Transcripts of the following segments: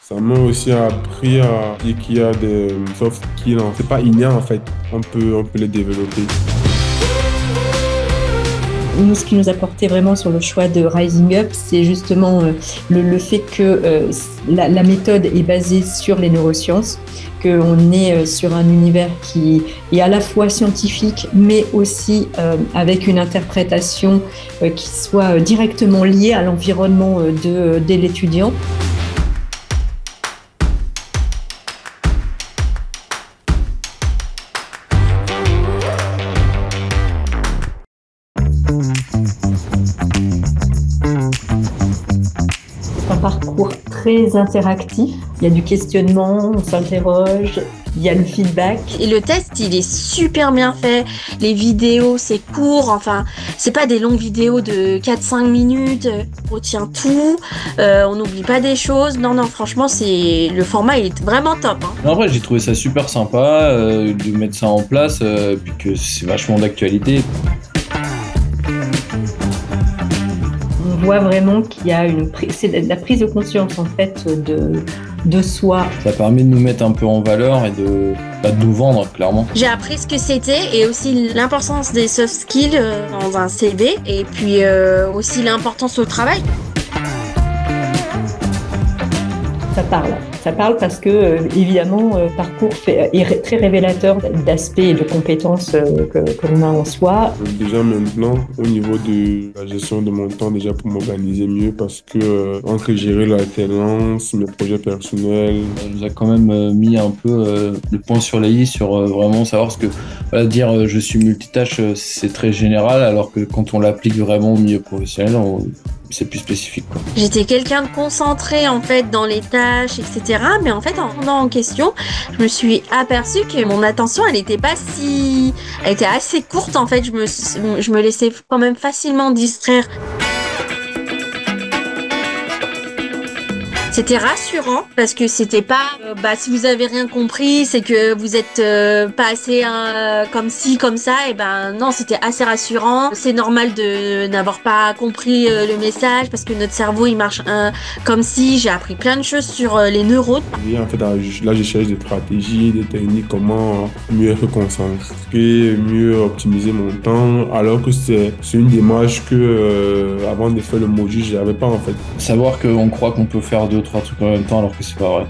Ça m'a aussi appris à dire qu'il y a des soft skills, hein. C'est pas inné en fait, on peut les développer. Nous, ce qui nous a porté vraiment sur le choix de Rising Up, c'est justement le fait que la méthode est basée sur les neurosciences, qu'on est sur un univers qui est à la fois scientifique, mais aussi avec une interprétation qui soit directement liée à l'environnement de l'étudiant. C'est un parcours très interactif. Il y a du questionnement, on s'interroge, il y a le feedback. Et le test, il est super bien fait. Les vidéos, c'est court. Enfin, c'est pas des longues vidéos de 4-5 minutes. On retient tout. On n'oublie pas des choses. Non, franchement, le format, il est vraiment top. Hein. En vrai, j'ai trouvé ça super sympa de mettre ça en place, puis que c'est vachement d'actualité. On voit vraiment qu'il y a c'est la prise de conscience en fait de soi. Ça permet de nous mettre un peu en valeur et de nous vendre, clairement. J'ai appris ce que c'était et aussi l'importance des soft skills dans un CV et puis aussi l'importance au travail. Ça parle parce que, évidemment, parcours est très révélateur d'aspects et de compétences que l'on a en soi. Déjà maintenant, au niveau de la gestion de mon temps, déjà pour m'organiser mieux, parce que entre gérer l'alternance, mes projets personnels. Ça nous a quand même mis un peu le point sur les i sur vraiment savoir ce que dire je suis multitâche, c'est très général, alors que quand on l'applique vraiment au milieu professionnel, c'est plus spécifique, quoi. J'étais quelqu'un de concentré en fait dans les tâches, etc. Mais en fait, en rendant en question, je me suis aperçue que mon attention, elle était assez courte en fait. Je me laissais quand même facilement distraire. C'était rassurant parce que c'était pas si vous avez rien compris, c'est que vous êtes pas assez comme ci comme ça, et non, c'était assez rassurant. C'est normal de n'avoir pas compris le message parce que notre cerveau il marche comme si. J'ai appris plein de choses sur les neurones. Et en fait, là, je cherche des stratégies, des techniques, comment mieux être concentré, mieux optimiser mon temps, alors que c'est une démarche que avant de faire le module, je n'avais pas en fait. Savoir qu'on croit qu'on peut faire 2-3 trucs en même temps alors que c'est pas vrai.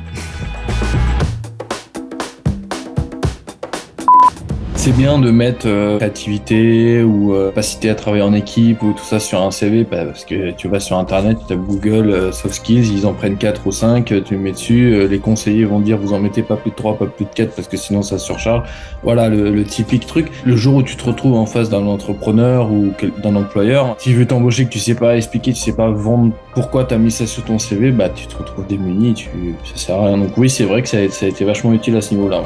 C'est bien de mettre créativité ou capacité à travailler en équipe ou tout ça sur un CV, parce que tu vas sur internet, tu tapes Google soft skills, ils en prennent 4 ou 5, tu le mets dessus, les conseillers vont dire vous en mettez pas plus de 3, pas plus de 4 parce que sinon ça surcharge. Voilà le typique truc. Le jour où tu te retrouves en face d'un entrepreneur ou d'un employeur, s'il veut t'embaucher, que tu sais pas expliquer, tu sais pas vendre pourquoi tu as mis ça sur ton CV, tu te retrouves démuni, ça sert à rien. Donc oui, c'est vrai que ça a été vachement utile à ce niveau-là.